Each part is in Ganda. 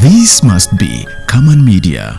This must be Common Media.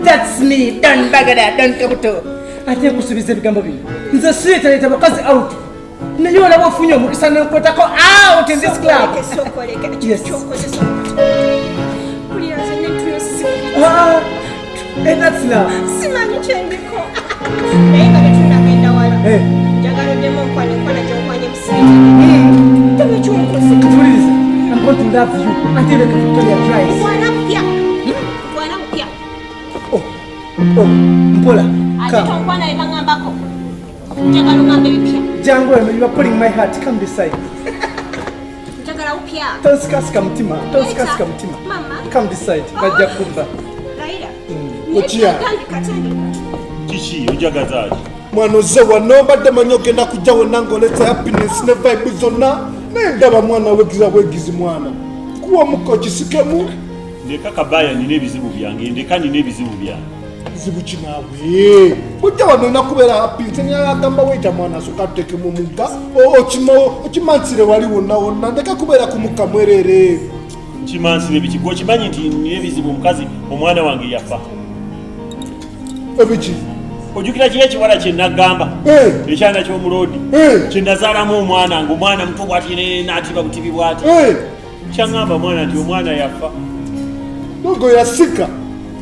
That's me, done bagada, done kabuto. I think we should be saving Gambabi. It's a street and it's a out. No, you are for you, Mukisan out in this club. Yes. And that's now. I'm going to love you until the Victoria dries. Oh, Mpola, come. Jango, you are putting my heart. Come this side. Don't scask Kamtima. Come this side. Bajakumba. Ochia. Kishi, ujagazaji. Mwana zewa nobadde manyoke na kujawe nango let's happiness ne vibe zonna. Ndaba mwana wegizi mwana. Kuwa muko kisikemu. Ndeka kabaya nine bizibu byange. Ndeka nine bizibu byange. Zibuchi nawe ujya wamena kubera happy tenya agamba weta mwana sokateke mu muga okimansire wali wonna ndeka kubera kumuka mwerere kimansire bikiko kimanyi nti niye bizibu mukazi omwana wange yafa ebichi ojukira kiye kiwala kye nagamba ekyana kyo mulodi kye ndazalamu omwana ngo mwana muto bwatine natiba butibi bwati kyangamba mwana nti omwana yafa dogo yasika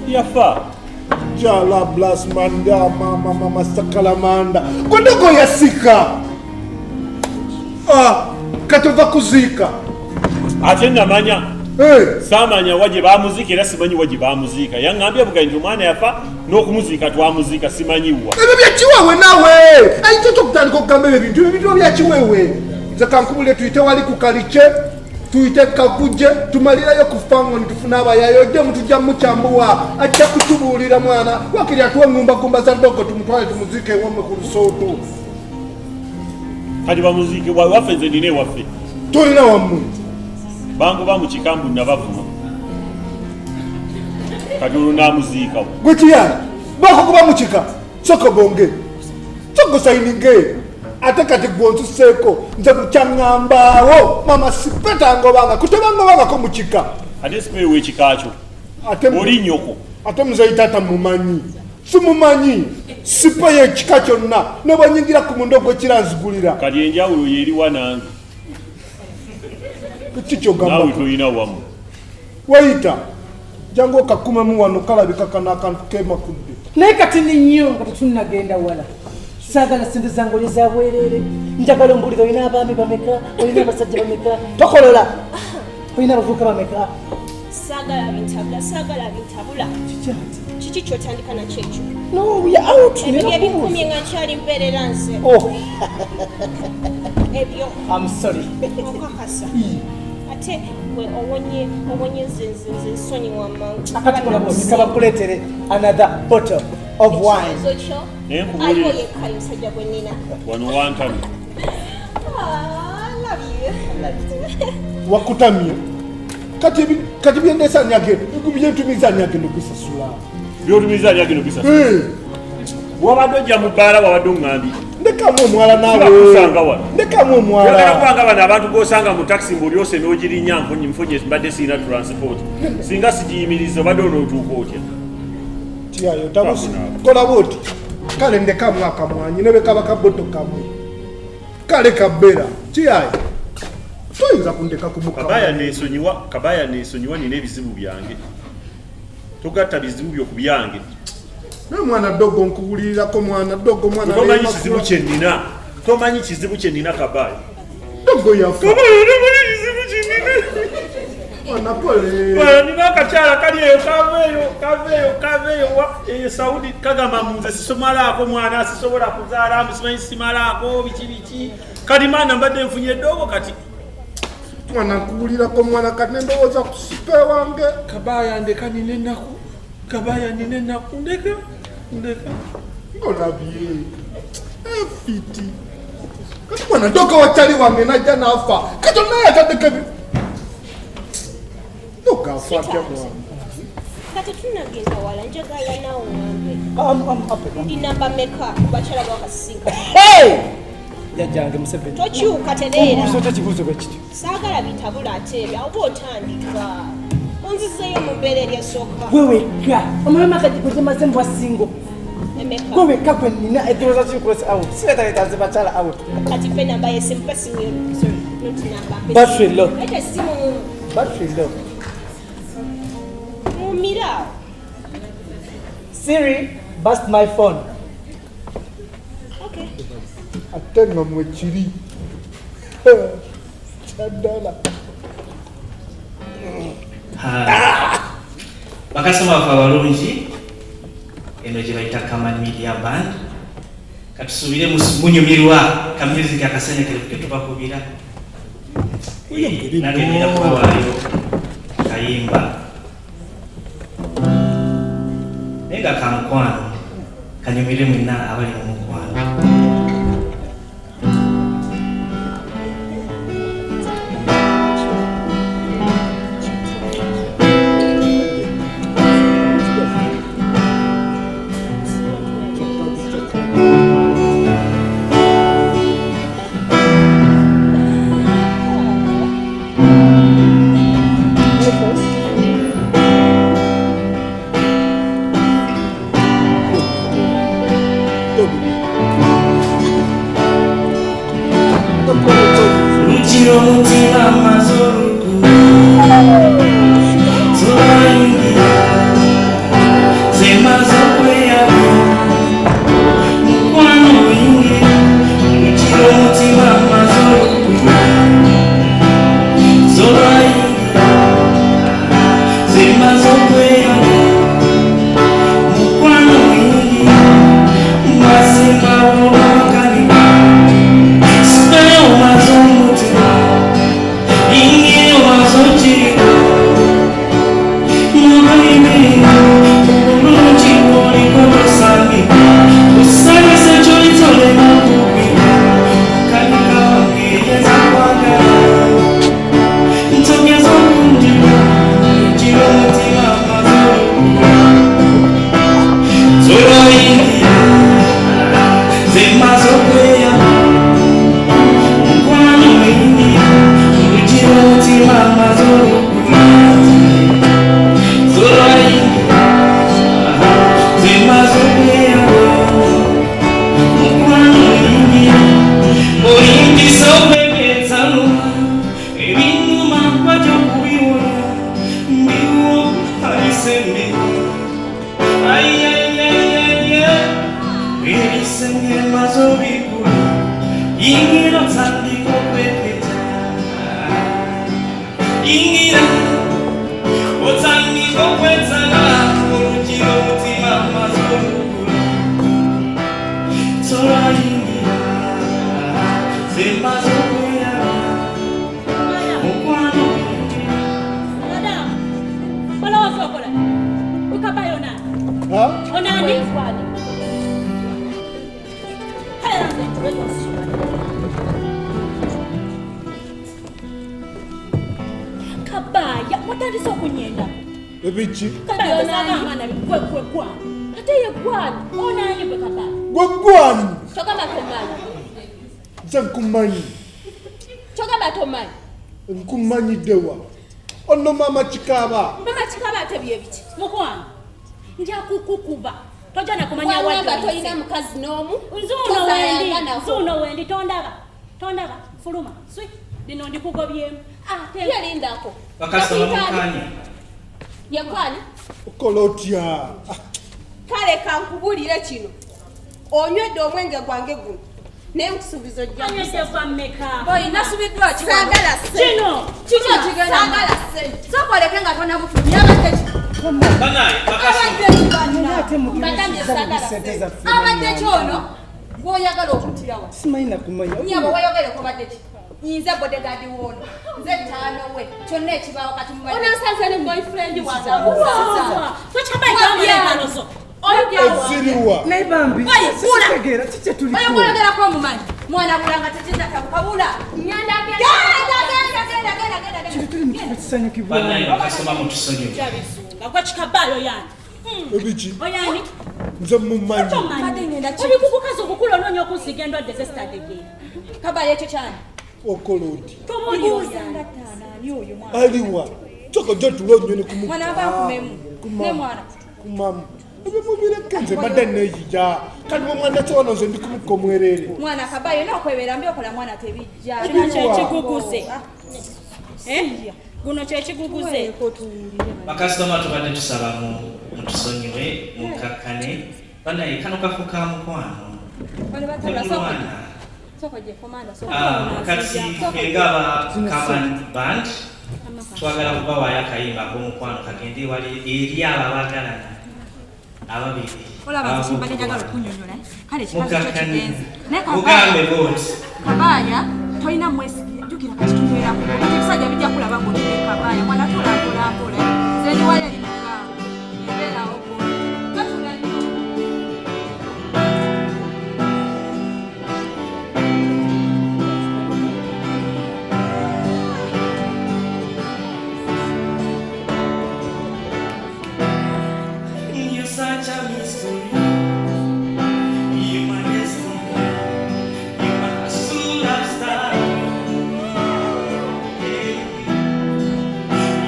yafa Jala blas manda mama sakalamanda kodoko yasika katova kuzika atenda manya samanya waje bamuzika simanyi waje bamuzika yangambye bugaindi mwana yafa nokumuzika twamuzika simanyiwa ebyo byachiwewe nawe ayitoto kutandika okugamba ebintu byachiwewe nze kankubule tuyite wali kukaliche tuyite kakuje tumalirayo kufango nitufuna abayayo de mutujja mukyambuwa acha kutubulira mwana wakiri atuwe ngumba za dogo tumutwale tumuzike wamwe ku Lusoto kati bamuzike wafenze nine wafe tulina wamwe bango bamukikambu nabavuma kati oluna muzika gutiya bako kuba mukika soko bonge soko sayininge ate kati gontu seko nze kucyangambawo mama sipeta ngobanga kutebanga ko mukika ate sipe we kikacho ate oli nyoko ate muzayitata mumanyi sumumanyi sipe ye kikacho na nobanyingira ku mundogo kiranzigulira kali enjawulo yeri wanange kicho gamba nawe toyina wamu wayita jango kakuma mu wano kalabika kana kantu kema kudde naye kati ni nnyo nga tetunnagenda wala sagala sente zangu lizabwerere njagala ombulira olina abaami bameka olina abasajja bameka tokolola olina abavubuka bameka sagala bintabula kiki kyotandika nakyekyo no we are out ebyo ebikumye nga nkyali mbeerera nze ebyo I'm sorry okakasa ate we owonye nze nsonyi wammangu akatikola bosika bakuleetere another bottle of wine aliwo yekkayo musajja gwe nnina wano wantami wakutamye kati byendesa nyageno byentumiza nyageno bisasula byotumiza nyageno bisasula wabadde ojja mu bbaala wabadde oŋŋambi ndekamu omwala naawe ndekamu omwala kubanga bano abantu gosanga mu taxi mbulyose n'ogirinya nfunye mbadde siina transport singa sigiyimiriza obadde onootuuka otya tiyayo tabusi kola bwoti kale ndekamu akamwanyi nebekaba kaboto kamwe kale kabera tiyayo toyinza kundeka kumuka kabaya nesonyiwa nina ebizibu byange togatta bizibu byoku byange mwana dogo nkubulirirako mwana dogo mwana tomanyi kizibu kye nina kabaya dogo yafa nina akakyala kali eyo kaveeyo Saudi kagamba munze sisomalaako mwana sisobola kuzaala musimanyi simalaako biki kati maana mbadde nfunye eddoobo kati mwana nkuwulirako mwana kati nendowooza ku sipe wange Kabaya ndeka nina ennaku ndeka olabye fiti kati mwana ndoka wakyali wange najja naafa kati onaye ataddeko nogafa atya mwana kati tunagenda wala njagala naawe ngambe ndi namba meka bakyala bakasinga jajjange Museveni tokyuka tereera kibuuzo bwe kityo saagala bitabula ate ebyo oba otandika onzizeeyo mu mbeera eryasooka gwewekka omulema kati gwegemaze mu bwasingo emeka gwewekka gwe nina eddowooza kinkulese out sireetaleetaze bakyala out kati pe namba yesimu noti namba battery low ate essimu battery low mumira Siri bust my phone okay ate nga mwekiri kyaddala bakasoma bafe abalungi eno gye bayita Kaman Media Band katusuubire munyumirwa kamyezi kakasanyakire ketubakubira nagenda kubawaayo kayimba naye nga kankwano kanyumire mwenna abali mu mukwano Kabaya, watandise okunyenda. Ebiki? Kabaya osagamba gwe gwani. Ate ye gwani, onani gwe Kabaya. Gwe gwani? Kyogamba tomanyi. Nze nkumanyi. Kyogamba tomanyi. Nkumanyiddewa. Ono mama Kikaaba. Mama Kikaaba ate bye biki? Mukwano. Nja kukukuba. Tojana kumanya wadde. Wanga toyina mukazi n'omu. Nzuno wendi tondaba. Fuluma. Swi. Dino ndikugobyemu. Yalindako. bakasoma mukanye Yakwani? Okola otya? Kale kankubulire kino. Onywedde omwenge gwange guno. naye nkusuubiza ojja boyi nasubiddwa saagala kino saagala ssente sokoleke nga tonabufulumya abadde abadde kyono gwoyagala okutirawa simanyi kumanya nyabo wayogereko badde ki nyinze bodegadi wono nze taano we kyonna ekibaawo kati onasanze ne boyfriend wazaabuwaabyaalozo Eziriwa. naye bambi tegera kiki tuli oyo gwoyogerako omumanyi mwana bulanga tekinatabuka nyanda kisanyukibwa Banayi bakasoma mu tusonyiwe. kyabizunga gwe kikabbaayo yani Ebiki. oyani Nze mumanyi. oli kukukazi okukula onoonya okusiga endwadde zesitadegera kabali ekyo kyani Okola oti. tomuliozanga taanaani oyo mwana Aliwa. Choko jo tulonyo ne kumu. mwana abakumemu ne mwana Kumamu. Ebimubireke nze mbadde neeyija. Kati omwana kyono nze ndi kumukomwerere. mwana kabayo nokwebera mbi okola mwana tebijja kino kyekiguguze guno kyekiguguze Bakasitoma tubadde tusaba mutusonyiwe mukakkane banaye kano kafu ka mukwano temulwana kati ngaba Kaman Band twagala kubawaayo akayimba ak'omukwano kagende wali eri abo abaagalana ababiri mugambe booti kabaya tolina mwesigi jukira kati tunywera ebisajja bijja kulaba ng'otule kabaya mwana tolapolampola zendiwayo erimuga ebeerawo gatula You're such a mystery. You're my destiny. You're my superstar.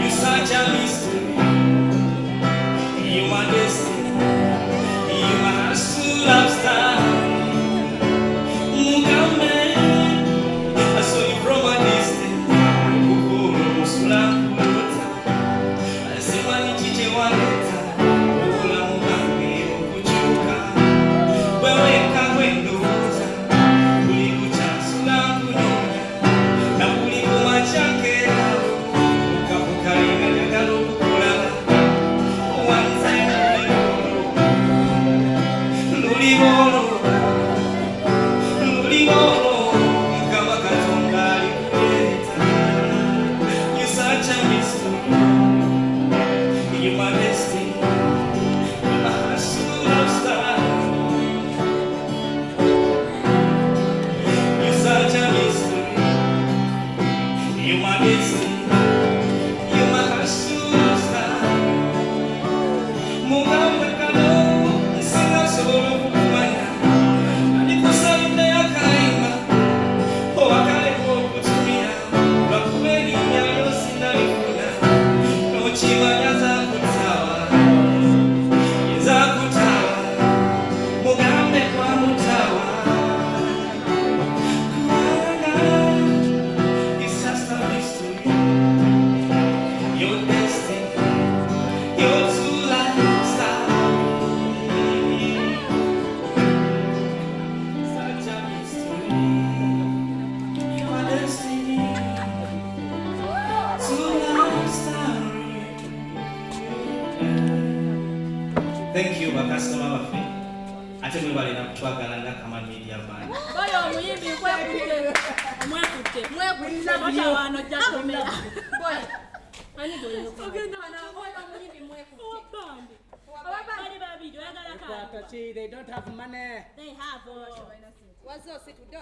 You're such a mystery. You're my destiny. You're my superstar. Mugambe, I saw you from a distance. Ukuru musulakulota. Asema ni chiche waleta. Ukula mugambe ukuchuka. Wewe kagwenduza. Ulikucha sulakunona. Na ulikumachakera. Ukapukalina nyagalo kukulala. Wanza lulibolo. Lulibolo. Kama katonda alikuleta. You're such a mystery. You're my destiny. You're my superstar. You're such a mystery. You're my destiny. You're my superstar. Mugambe kano, sina solo kukumanya. Alikusabida yakaima, wakale kukutumia. Bakubeli nyayo sinalifuna. Nochimanya za kutawa. Za kutawa. Mugambe kwa mutawa. It's just a mystery. Your destiny. Your true lifestyle. Such a mystery. Your destiny. True lifestyle. Thank you, bakasitoma baffe. Ate mwebale nakutwagala nga Kaman Media Band. oyo omuyimbi mwekutte otawaano ojja kumera ani bali babiri oyagala kale they don't have money they have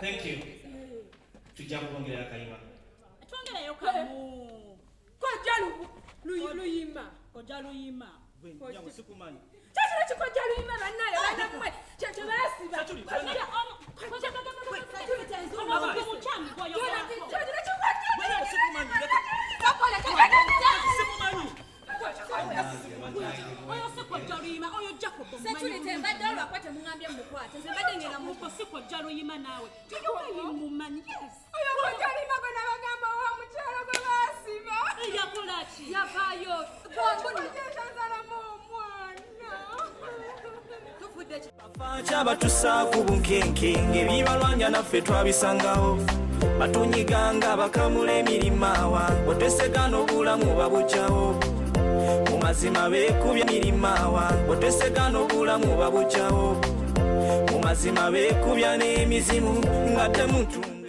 Thank you. Tujja kwongera akayimba. twongereyo kamu kojja luyima kojja luyima kyakino kikojja luyima bannaye banamwe kyebasiba omukyami oyo sikojja luyima oyo jacob mbadde olwakwate muŋambye mukwate nze mbadde ngenda muko sikojja luyima naawe tuyokayimumanyi oyo kojjalima gwe nabagamba wa mukyala gwe baasiba yakolaki yavaayo gwanguyesazalamu omwana tufudde Chaba tusaku bunkenkenge bibalwanya naffe twabisangaho batunyiganga bakamula emirimawa botesegano bulamu babukyawo mu mazima beekubya emirimawa botesegano bulamu babukyawo mu mazima beekubya n'emizimu nga temutunga